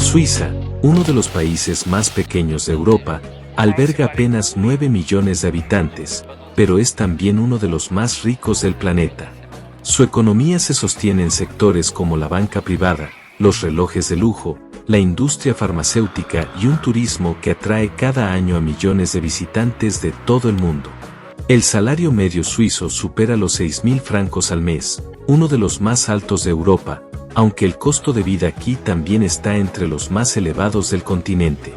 Suiza, uno de los países más pequeños de Europa, alberga apenas 9 millones de habitantes, pero es también uno de los más ricos del planeta. Su economía se sostiene en sectores como la banca privada, los relojes de lujo, la industria farmacéutica y un turismo que atrae cada año a millones de visitantes de todo el mundo. El salario medio suizo supera los 6.000 francos al mes, uno de los más altos de Europa, aunque el costo de vida aquí también está entre los más elevados del continente.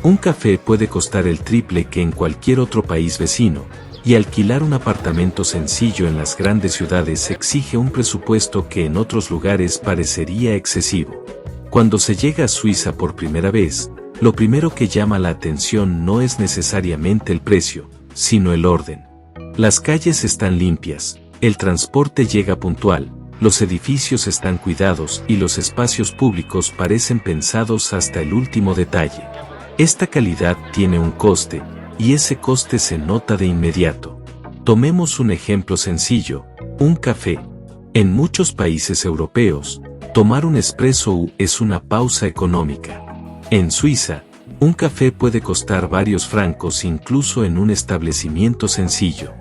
Un café puede costar el triple que en cualquier otro país vecino, y alquilar un apartamento sencillo en las grandes ciudades exige un presupuesto que en otros lugares parecería excesivo. Cuando se llega a Suiza por primera vez, lo primero que llama la atención no es necesariamente el precio, sino el orden. Las calles están limpias, el transporte llega puntual, los edificios están cuidados y los espacios públicos parecen pensados hasta el último detalle. Esta calidad tiene un coste, y ese coste se nota de inmediato. Tomemos un ejemplo sencillo, un café. En muchos países europeos, tomar un espresso es una pausa económica. En Suiza, un café puede costar varios francos incluso en un establecimiento sencillo.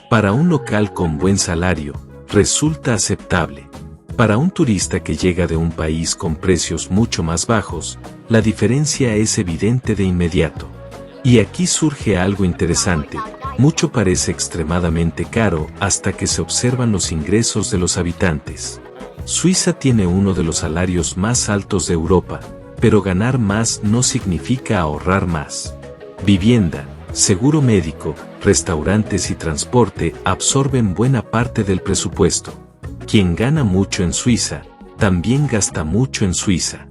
Para un local con buen salario, resulta aceptable. Para un turista que llega de un país con precios mucho más bajos, la diferencia es evidente de inmediato. Y aquí surge algo interesante, mucho parece extremadamente caro hasta que se observan los ingresos de los habitantes. Suiza tiene uno de los salarios más altos de Europa, pero ganar más no significa ahorrar más. Vivienda, seguro médico, restaurantes y transporte absorben buena parte del presupuesto. Quien gana mucho en Suiza, también gasta mucho en Suiza.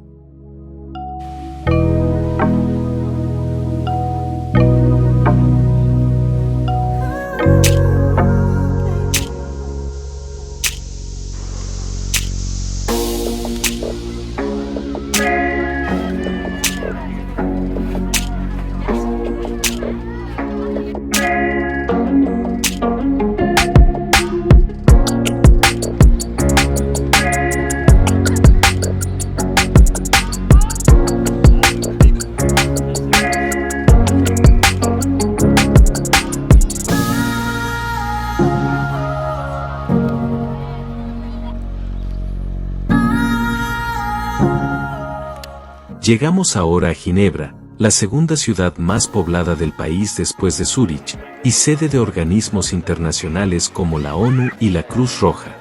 Llegamos ahora a Ginebra, la segunda ciudad más poblada del país después de Zúrich, y sede de organismos internacionales como la ONU y la Cruz Roja.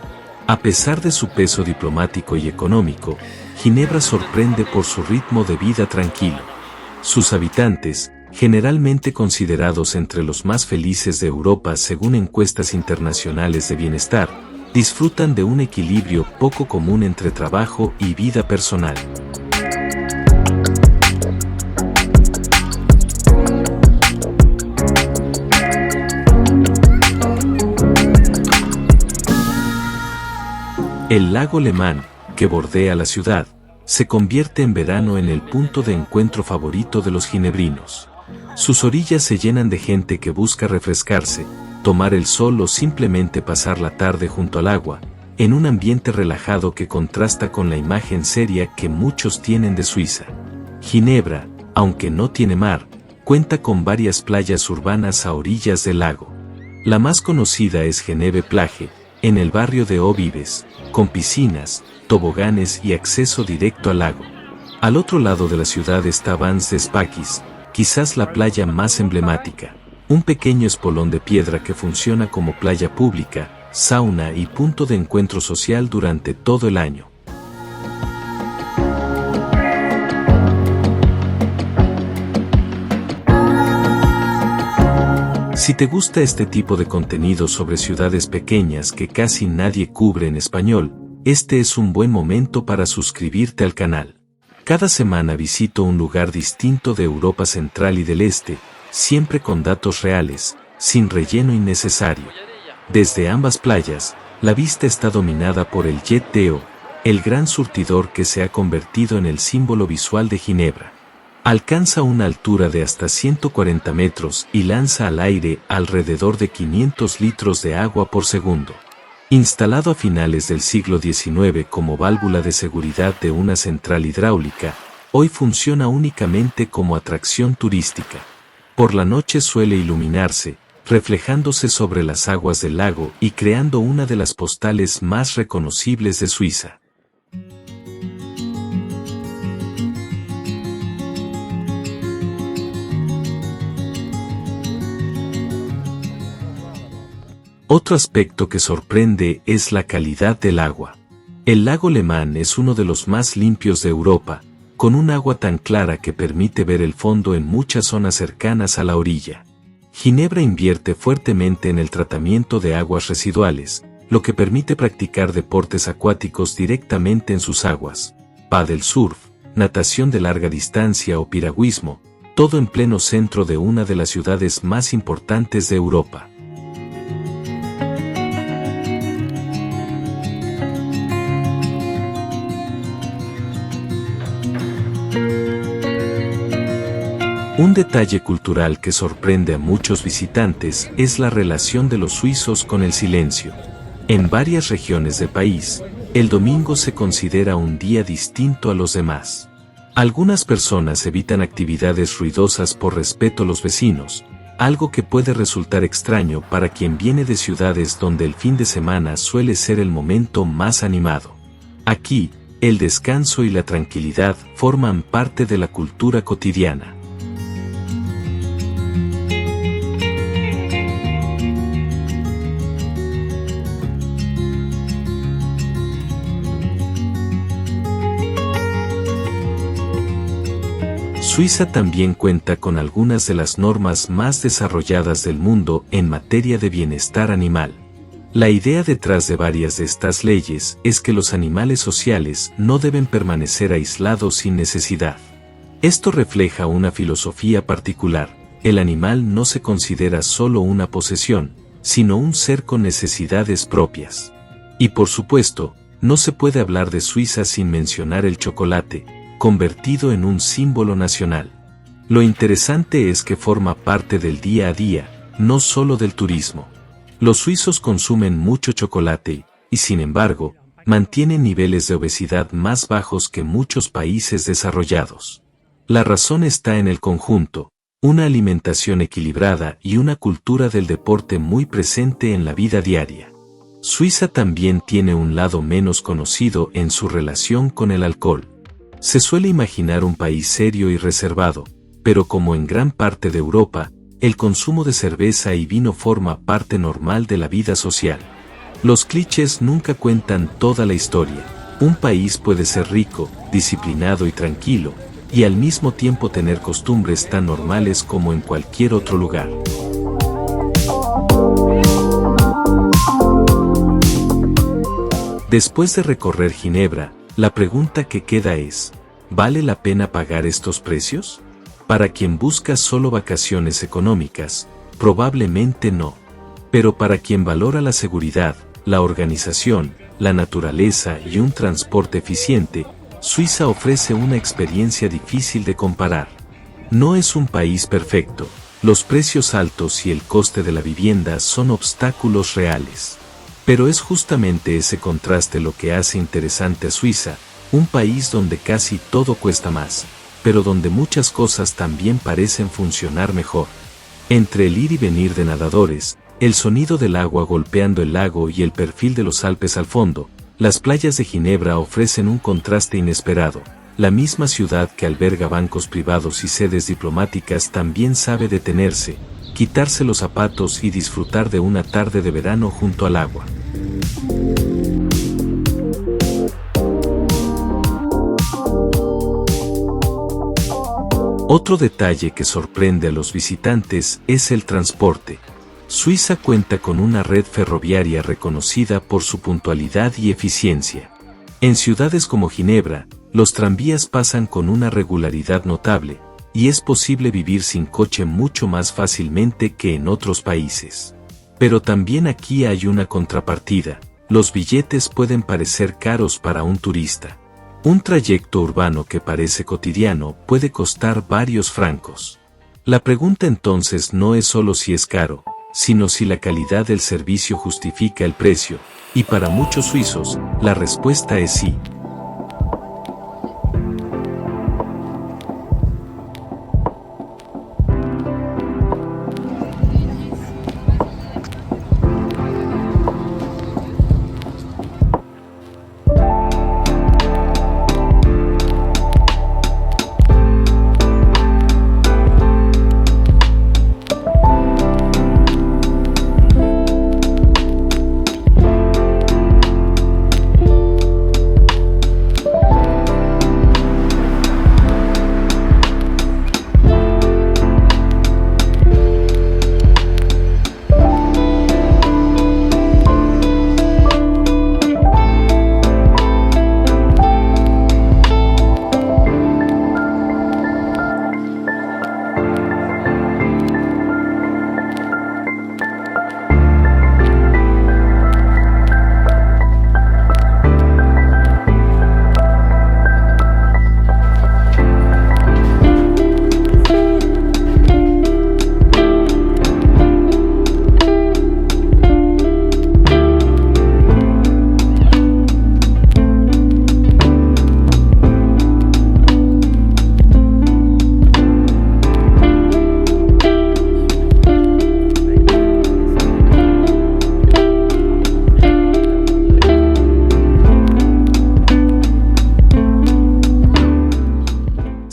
A pesar de su peso diplomático y económico, Ginebra sorprende por su ritmo de vida tranquilo. Sus habitantes, generalmente considerados entre los más felices de Europa según encuestas internacionales de bienestar, disfrutan de un equilibrio poco común entre trabajo y vida personal. El lago Le Mans, que bordea la ciudad, se convierte en verano en el punto de encuentro favorito de los ginebrinos. Sus orillas se llenan de gente que busca refrescarse, tomar el sol o simplemente pasar la tarde junto al agua, en un ambiente relajado que contrasta con la imagen seria que muchos tienen de Suiza. Ginebra, aunque no tiene mar, cuenta con varias playas urbanas a orillas del lago. La más conocida es Geneve Plage, en el barrio de Eaux-Vives, con piscinas, toboganes y acceso directo al lago. Al otro lado de la ciudad está Vans des Paquis, quizás la playa más emblemática, un pequeño espolón de piedra que funciona como playa pública, sauna y punto de encuentro social durante todo el año. Si te gusta este tipo de contenido sobre ciudades pequeñas que casi nadie cubre en español, este es un buen momento para suscribirte al canal. Cada semana visito un lugar distinto de Europa Central y del Este, siempre con datos reales, sin relleno innecesario. Desde ambas playas, la vista está dominada por el Jet d'Eau, el gran surtidor que se ha convertido en el símbolo visual de Ginebra. Alcanza una altura de hasta 140 metros y lanza al aire alrededor de 500 litros de agua por segundo. Instalado a finales del siglo XIX como válvula de seguridad de una central hidráulica, Hoy funciona únicamente como atracción turística. Por la noche suele iluminarse, reflejándose sobre las aguas del lago y creando una de las postales más reconocibles de Suiza. Otro aspecto que sorprende es la calidad del agua. El lago Lemán es uno de los más limpios de Europa, con un agua tan clara que permite ver el fondo en muchas zonas cercanas a la orilla. Ginebra invierte fuertemente en el tratamiento de aguas residuales, lo que permite practicar deportes acuáticos directamente en sus aguas, paddle surf, natación de larga distancia o piragüismo, todo en pleno centro de una de las ciudades más importantes de Europa. Un detalle cultural que sorprende a muchos visitantes es la relación de los suizos con el silencio. En varias regiones del país, el domingo se considera un día distinto a los demás. Algunas personas evitan actividades ruidosas por respeto a los vecinos, algo que puede resultar extraño para quien viene de ciudades donde el fin de semana suele ser el momento más animado. Aquí, el descanso y la tranquilidad forman parte de la cultura cotidiana. Suiza también cuenta con algunas de las normas más desarrolladas del mundo en materia de bienestar animal. La idea detrás de varias de estas leyes es que los animales sociales no deben permanecer aislados sin necesidad. Esto refleja una filosofía particular: el animal no se considera solo una posesión, sino un ser con necesidades propias. Y por supuesto, no se puede hablar de Suiza sin mencionar el chocolate, convertido en un símbolo nacional. Lo interesante es que forma parte del día a día, no solo del turismo. Los suizos consumen mucho chocolate y, sin embargo, mantienen niveles de obesidad más bajos que muchos países desarrollados. La razón está en el conjunto: una alimentación equilibrada y una cultura del deporte muy presente en la vida diaria. Suiza también tiene un lado menos conocido en su relación con el alcohol. Se suele imaginar un país serio y reservado, pero como en gran parte de Europa, el consumo de cerveza y vino forma parte normal de la vida social. Los clichés nunca cuentan toda la historia. Un país puede ser rico, disciplinado y tranquilo, y al mismo tiempo tener costumbres tan normales como en cualquier otro lugar. Después de recorrer Ginebra, la pregunta que queda es: ¿vale la pena pagar estos precios? Para quien busca solo vacaciones económicas, probablemente no. Pero para quien valora la seguridad, la organización, la naturaleza y un transporte eficiente, Suiza ofrece una experiencia difícil de comparar. No es un país perfecto, los precios altos y el coste de la vivienda son obstáculos reales. Pero es justamente ese contraste lo que hace interesante a Suiza, un país donde casi todo cuesta más, pero donde muchas cosas también parecen funcionar mejor. Entre el ir y venir de nadadores, el sonido del agua golpeando el lago y el perfil de los Alpes al fondo, las playas de Ginebra ofrecen un contraste inesperado. La misma ciudad que alberga bancos privados y sedes diplomáticas también sabe detenerse, quitarse los zapatos y disfrutar de una tarde de verano junto al agua. Otro detalle que sorprende a los visitantes es el transporte. Suiza cuenta con una red ferroviaria reconocida por su puntualidad y eficiencia. En ciudades como Ginebra, los tranvías pasan con una regularidad notable, y es posible vivir sin coche mucho más fácilmente que en otros países. Pero también aquí hay una contrapartida: los billetes pueden parecer caros para un turista. Un trayecto urbano que parece cotidiano puede costar varios francos. La pregunta entonces no es solo si es caro, sino si la calidad del servicio justifica el precio, y para muchos suizos, la respuesta es sí.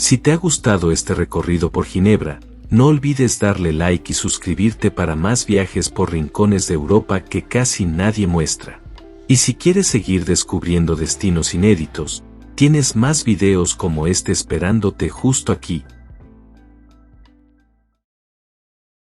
Si te ha gustado este recorrido por Ginebra, no olvides darle like y suscribirte para más viajes por rincones de Europa que casi nadie muestra. Y si quieres seguir descubriendo destinos inéditos, tienes más videos como este esperándote justo aquí.